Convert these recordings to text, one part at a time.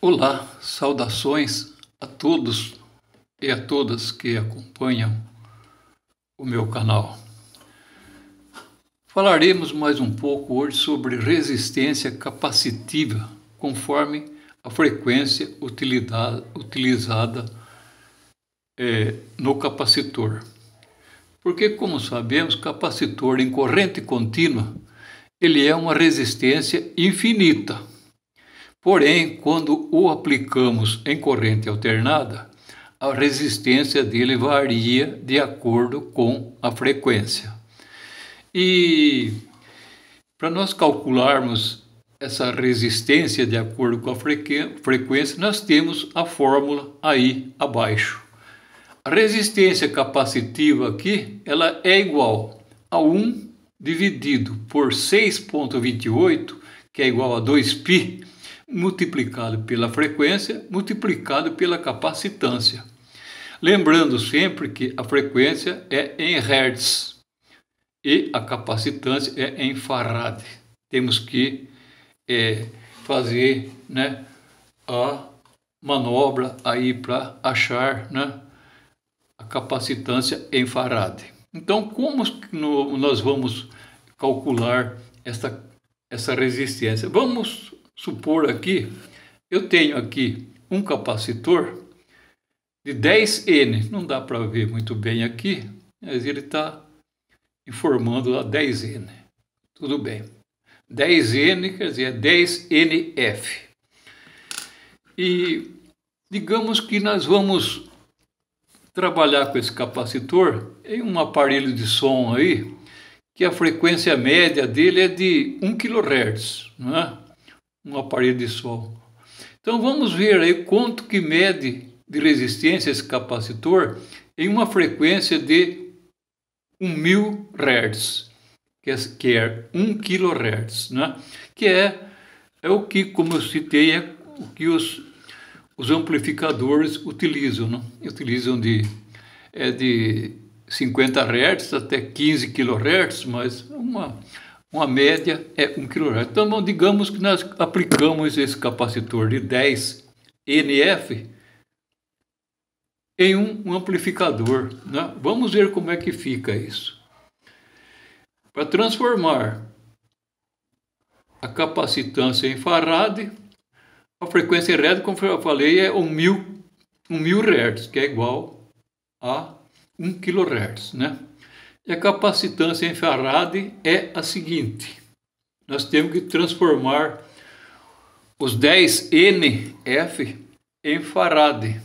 Olá, saudações a todos e a todas que acompanham o meu canal. Falaremos mais um pouco hoje sobre resistência capacitiva, conforme a frequência utilizada no capacitor. Porque, como sabemos, capacitor em corrente contínua, ele é uma resistência infinita. Porém, quando o aplicamos em corrente alternada, a resistência dele varia de acordo com a frequência. E para nós calcularmos essa resistência de acordo com a frequência, nós temos a fórmula aí abaixo. A resistência capacitiva aqui, ela é igual a 1 dividido por 6,28, que é igual a 2π, multiplicado pela frequência, multiplicado pela capacitância. Lembrando sempre que a frequência é em Hertz e a capacitância é em Farad. Temos que fazer, a manobra aí para achar, a capacitância em Farad. Então, como nós vamos calcular essa resistência? Vamos supor aqui, eu tenho aqui um capacitor de 10N, não dá para ver muito bem aqui, mas ele está informando lá 10N, tudo bem. 10N quer dizer 10NF. E digamos que nós vamos trabalhar com esse capacitor em um aparelho de som aí, que a frequência média dele é de 1 kHz, não é? Um aparelho de som. Então vamos ver aí quanto que mede de resistência esse capacitor em uma frequência de 1000 Hz, que é 1 kHz, né? Que é o que, como eu citei, é o que os amplificadores utilizam, né? Utilizam de 50 Hz até 15 kHz, mas uma média é 1 kHz. Então, digamos que nós aplicamos esse capacitor de 10 NF em um amplificador, né? Vamos ver como é que fica isso. Para transformar a capacitância em Farad, a frequência Hertz, como eu falei, é 1000 Hz, que é igual a 1 kHz, né? E a capacitância em Farad é a seguinte: nós temos que transformar os 10 NF em Farad.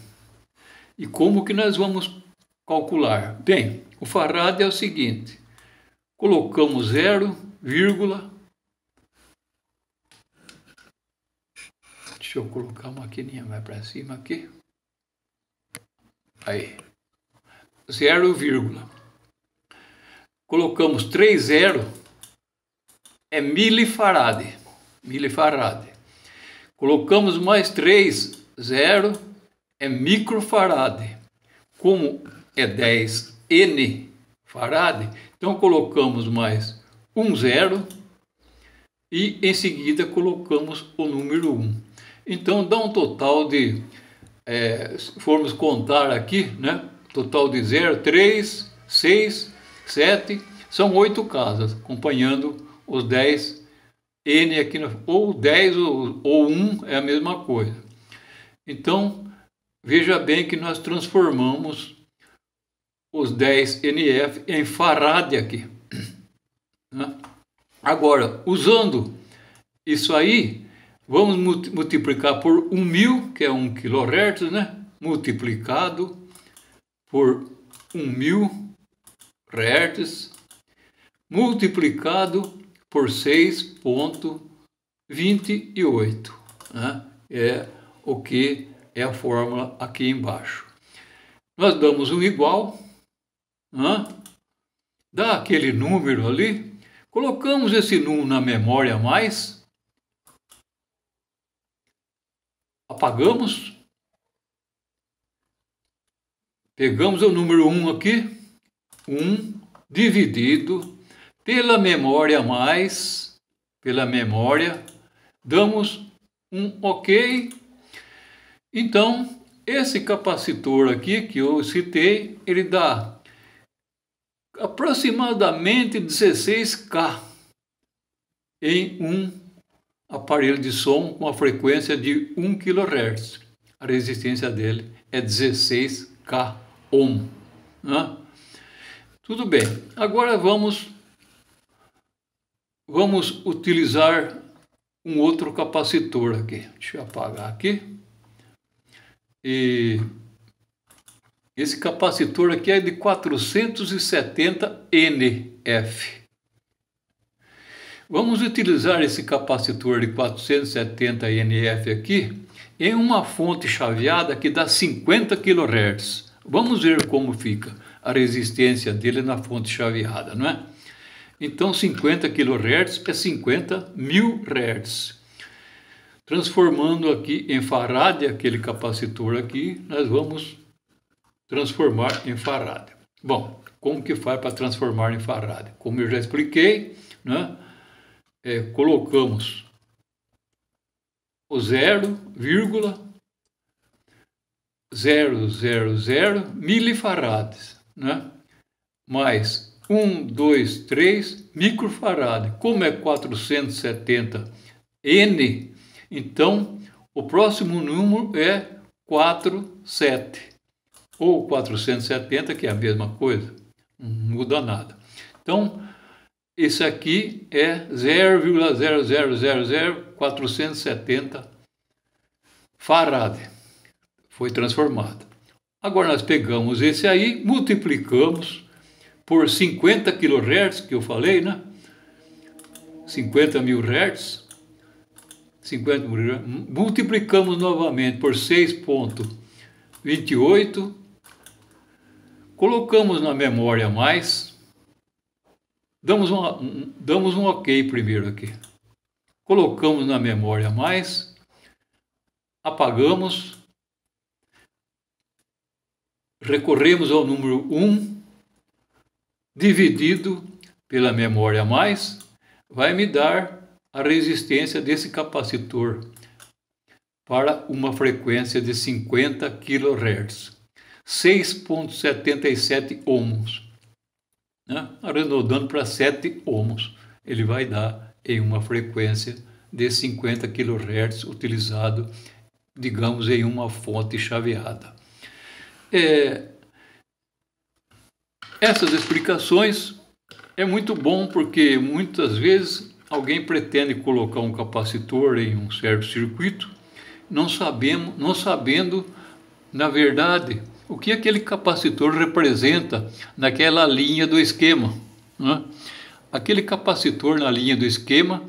E como que nós vamos calcular? Bem, o Farad é o seguinte: colocamos 0, deixa eu colocar a maquininha mais para cima aqui. Aí, 0, colocamos 3 0, é milifarad. Colocamos mais 3 0, é microfarad. Como é 10 N farad, então colocamos mais um 0 e em seguida colocamos o número 1. Então dá um total de, se formos contar aqui, né? Total de 0, 3, 6, 7, são 8 casas, acompanhando os 10 N aqui, ou 10 ou 1 é a mesma coisa. Então, veja bem que nós transformamos os 10 NF em Farad aqui. Agora, usando isso aí, vamos multiplicar por 1000, que é 1 kHz, né? Multiplicado por 1000 Hz, multiplicado por 6,28. Né? É o que é a fórmula aqui embaixo. Nós damos um igual, dá aquele número ali, colocamos esse número na memória mais, apagamos, pegamos o número 1 aqui, 1 dividido pela memória mais, damos um OK, Então, esse capacitor aqui que eu citei, ele dá aproximadamente 16K em um aparelho de som com a frequência de 1 kHz. A resistência dele é 16K ohm. Né? Tudo bem. Agora vamos utilizar um outro capacitor aqui. Deixa eu apagar aqui. E esse capacitor aqui é de 470 NF. Vamos utilizar esse capacitor de 470 NF aqui em uma fonte chaveada que dá 50 kHz. Vamos ver como fica a resistência dele na fonte chaveada, não é? Então 50 kHz é 50.000 Hz. Transformando aqui em farad, aquele capacitor aqui, nós vamos transformar em farad. Bom, como que faz para transformar em farad? Como eu já expliquei, né? Colocamos o 0,000 milifarads, né? Mais 1, 2, 3 microfarad. Como é 470 N, então o próximo número é 47 ou 470, que é a mesma coisa, não muda nada. Então, esse aqui é 0,0000470 farad. Foi transformado. Agora nós pegamos esse aí, multiplicamos por 50 kHz, que eu falei, né? 50.000 Hz. 50 mil Hz. Multiplicamos novamente por 6,28. Colocamos na memória mais. Damos um OK primeiro aqui. Colocamos na memória mais. Apagamos. Recorremos ao número 1, dividido pela memória mais, vai me dar a resistência desse capacitor para uma frequência de 50 kHz, 6,77 ohms. Né? Arredondando para 7 ohms, ele vai dar em uma frequência de 50 kHz utilizado, digamos, em uma fonte chaveada. Essas explicações é muito bom porque muitas vezes alguém pretende colocar um capacitor em um certo circuito, não sabendo, na verdade, o que aquele capacitor representa naquela linha do esquema. Né? Aquele capacitor na linha do esquema,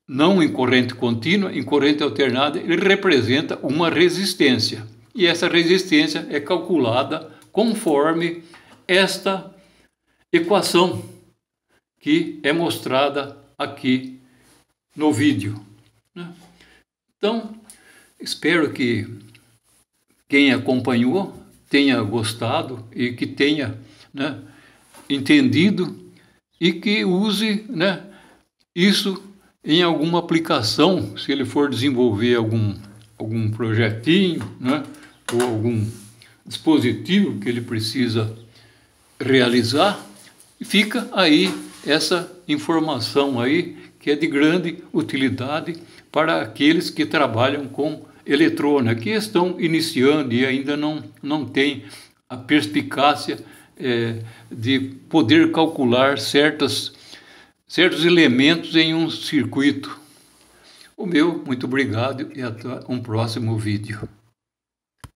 não em corrente contínua, em corrente alternada, ele representa uma resistência. E essa resistência é calculada conforme esta equação que é mostrada aqui no vídeo. Então, espero que quem acompanhou tenha gostado e que tenha, né, entendido e que use, né, isso em alguma aplicação, se ele for desenvolver algum projetinho, né, ou algum dispositivo que ele precisa realizar. Fica aí essa informação aí que é de grande utilidade para aqueles que trabalham com eletrônica, que estão iniciando e ainda não têm a perspicácia de poder calcular certos elementos em um circuito. Muito obrigado e até um próximo vídeo.